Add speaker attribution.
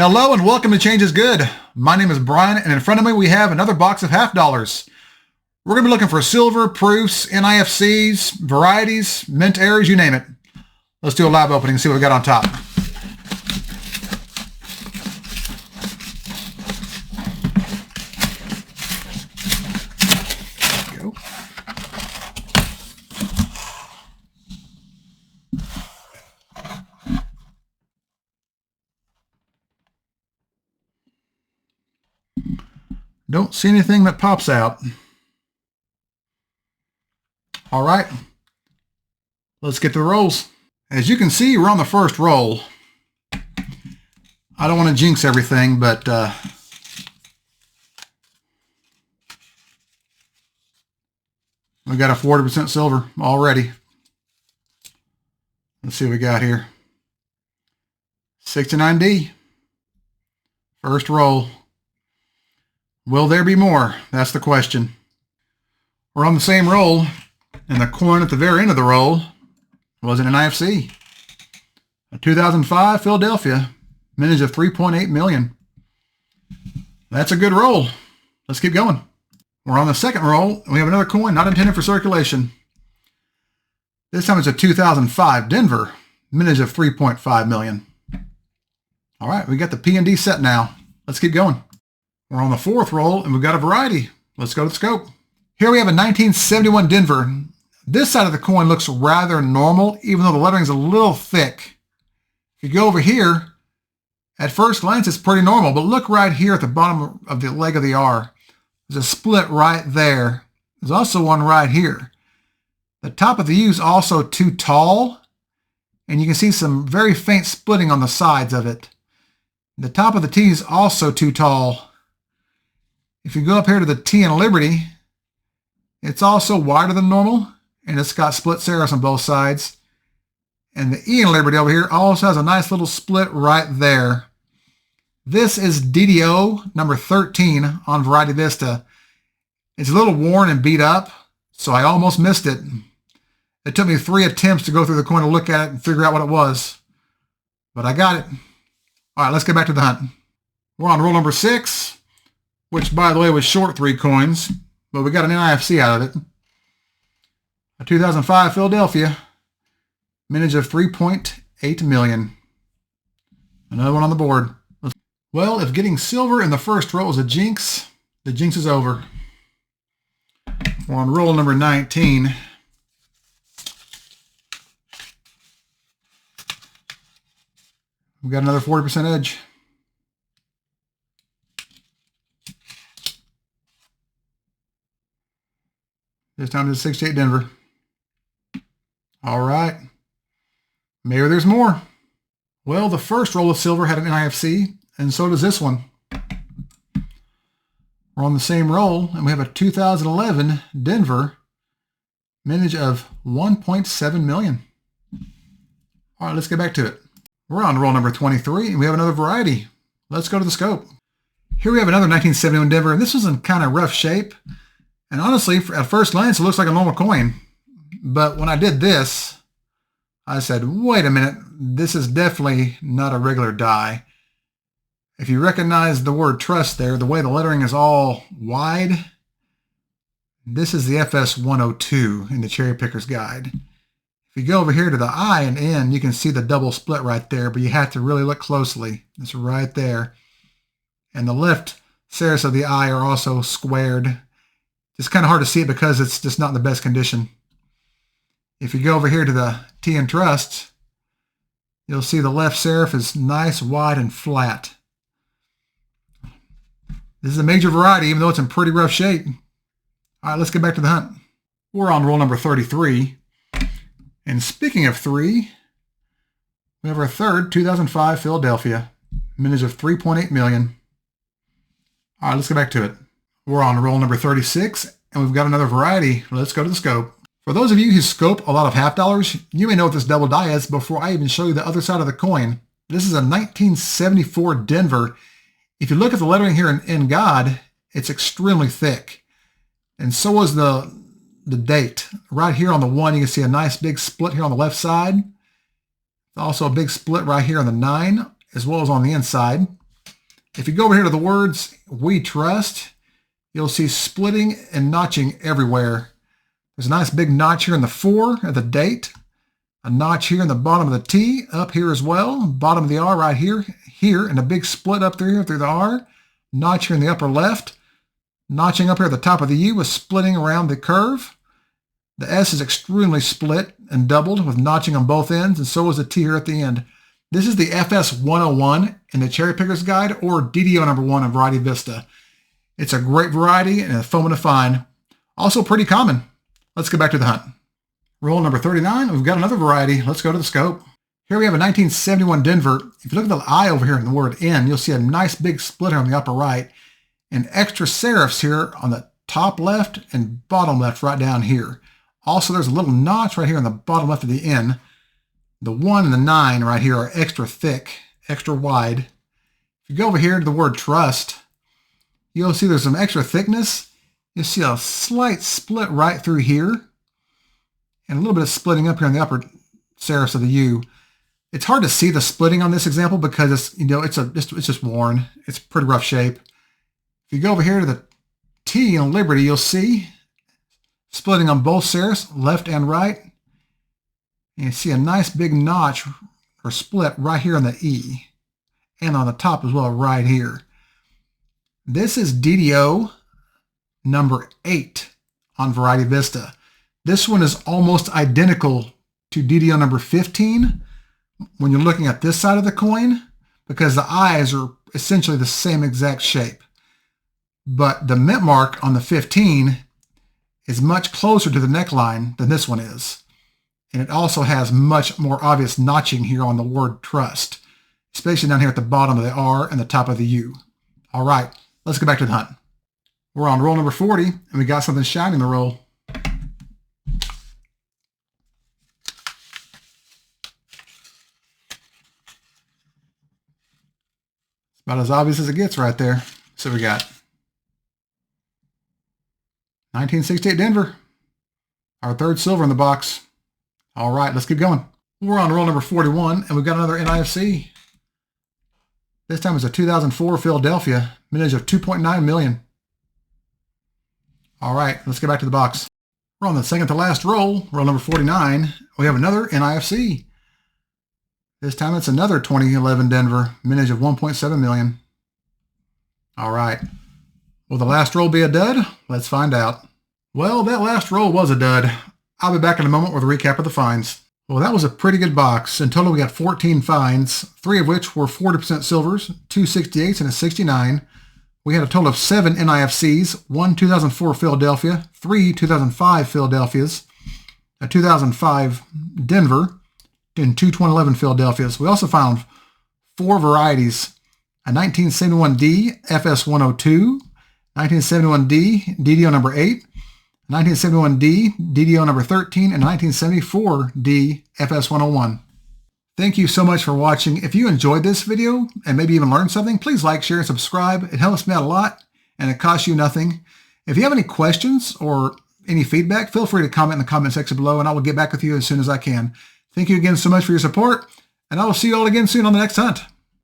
Speaker 1: Hello and welcome to Change is Good. My name is Brian, and in front of me we have another box of half dollars. We're going to be looking for silver, proofs, NIFCs, varieties, mint errors, you name it. Let's do a live opening and see what we got on top. There we go. Don't see anything that pops out. All right, let's get to the rolls. As you can see, we're on the first roll. I don't want to jinx everything, but we got a 40% silver already. Let's see what we got here. 69D. First roll. Will there be more? That's the question. We're on the same roll, and the coin at the very end of the roll was an NIFC. A 2005 Philadelphia, mintage of 3.8 million. That's a good roll. Let's keep going. We're on the second roll, and we have another coin not intended for circulation. This time it's a 2005 Denver, mintage of 3.5 million. All right, we got the P&D set now. Let's keep going. We're on the fourth roll, and we've got a variety. Let's go to the scope. Here we have a 1971 Denver. This side of the coin looks rather normal, even though the lettering is a little thick. If you go over here, at first glance, it's pretty normal, but look right here at the bottom of the leg of the R. There's a split right there. There's also one right here. The top of the U is also too tall, and you can see some very faint splitting on the sides of it. The top of the T is also too tall. If you go up here to the T in Liberty, it's also wider than normal, and it's got split serifs on both sides. And the E in Liberty over here also has a nice little split right there. This is DDO number 13 on Variety Vista. It's a little worn and beat up, so I almost missed it. It took me 3 attempts to go through the coin to look at it and figure out what it was. But I got it. All right, let's get back to the hunt. We're on roll number 6. Which, by the way, was short 3 coins, but we got an NIFC out of it. A 2005 Philadelphia, mintage of 3.8 million. Another one on the board. Well, if getting silver in the first roll is a jinx, the jinx is over. We're on roll number 19. We've got another 40% edge. This time it's 68 Denver. All right. Maybe there's more. Well, the first roll of silver had an NIFC, and so does this one. We're on the same roll, and we have a 2011 Denver, mintage of 1.7 million. All right, let's get back to it. We're on roll number 23, and we have another variety. Let's go to the scope. Here we have another 1971 Denver, and this was in kind of rough shape. And honestly, at first glance, it looks like a normal coin. But when I did this, I said, wait a minute, this is definitely not a regular die. If you recognize the word trust there, the way the lettering is all wide, this is the FS 102 in the Cherry Picker's Guide. If you go over here to the I and N, you can see the double split right there, but you have to really look closely. It's right there. And the left serifs of the I are also squared. It's kind of hard to see it because it's just not in the best condition. If you go over here to the T in Trust, you'll see the left serif is nice, wide, and flat. This is a major variety, even though it's in pretty rough shape. All right, let's get back to the hunt. We're on roll number 33. And speaking of 3, we have our third 2005 Philadelphia, mintage of 3.8 million. All right, let's get back to it. We're on roll number 36, and we've got another variety. Let's go to the scope. For those of you who scope a lot of half dollars, you may know what this double die is before I even show you the other side of the coin. This is a 1974 Denver. If you look at the lettering here in God, it's extremely thick. And so is the date. Right here on the 1, you can see a nice big split here on the left side. Also a big split right here on the 9, as well as on the inside. If you go over here to the words "We Trust," you'll see splitting and notching everywhere. There's a nice big notch here in the 4 at the date, a notch here in the bottom of the T, up here as well, bottom of the R right here, and a big split up through the R, notch here in the upper left, notching up here at the top of the U with splitting around the curve. The S is extremely split and doubled with notching on both ends, and so is the T here at the end. This is the FS 101 in the Cherry Picker's Guide, or DDO number 1 in Variety Vista. It's a great variety and a fun one to find. Also pretty common. Let's get back to the hunt. Roll number 39, we've got another variety. Let's go to the scope. Here we have a 1971 Denver. If you look at the I over here in the word N, you'll see a nice big split here on the upper right and extra serifs here on the top left and bottom left right down here. Also, there's a little notch right here on the bottom left of the N. The 1 and the 9 right here are extra thick, extra wide. If you go over here to the word trust, you'll see there's some extra thickness. You'll see a slight split right through here and a little bit of splitting up here on the upper serifs of the U. It's hard to see the splitting on this example because it's just worn. It's pretty rough shape. If you go over here to the T in Liberty, you'll see splitting on both serifs, left and right. And you see a nice big notch or split right here on the E and on the top as well right here. This is DDO number 8 on Variety Vista. This one is almost identical to DDO number 15 when you're looking at this side of the coin, because the eyes are essentially the same exact shape. But the mint mark on the 15 is much closer to the neckline than this one is. And it also has much more obvious notching here on the word trust, especially down here at the bottom of the R and the top of the U. All right, let's get back to the hunt. We're on roll number 40, and we got something shiny in the roll. It's about as obvious as it gets right there. So we got 1968 Denver, our third silver in the box. All right, let's keep going. We're on roll number 41, and we've got another NIFC. This time it's a 2004 Philadelphia, mintage of 2.9 million. All right, let's get back to the box. We're on the second to last roll, roll number 49. We have another NIFC. This time it's another 2011 Denver, mintage of 1.7 million. All right. Will the last roll be a dud? Let's find out. Well, that last roll was a dud. I'll be back in a moment with a recap of the finds. Well, that was a pretty good box. In total, we got 14 finds, 3 of which were 40% silvers, 2 68s, and a 69. We had a total of 7 NIFCs, 1 2004 Philadelphia, 3 2005 Philadelphias, a 2005 Denver, and 2 2011 Philadelphias. We also found 4 varieties, a 1971D FS102, 1971D DDO number 8, 1971D DDO number 13, and 1974D FS101. Thank you so much for watching. If you enjoyed this video and maybe even learned something, please like, share, and subscribe. It helps me out a lot, and it costs you nothing. If you have any questions or any feedback, feel free to comment in the comment section below, and I will get back with you as soon as I can. Thank you again so much for your support, and I will see you all again soon on the next hunt.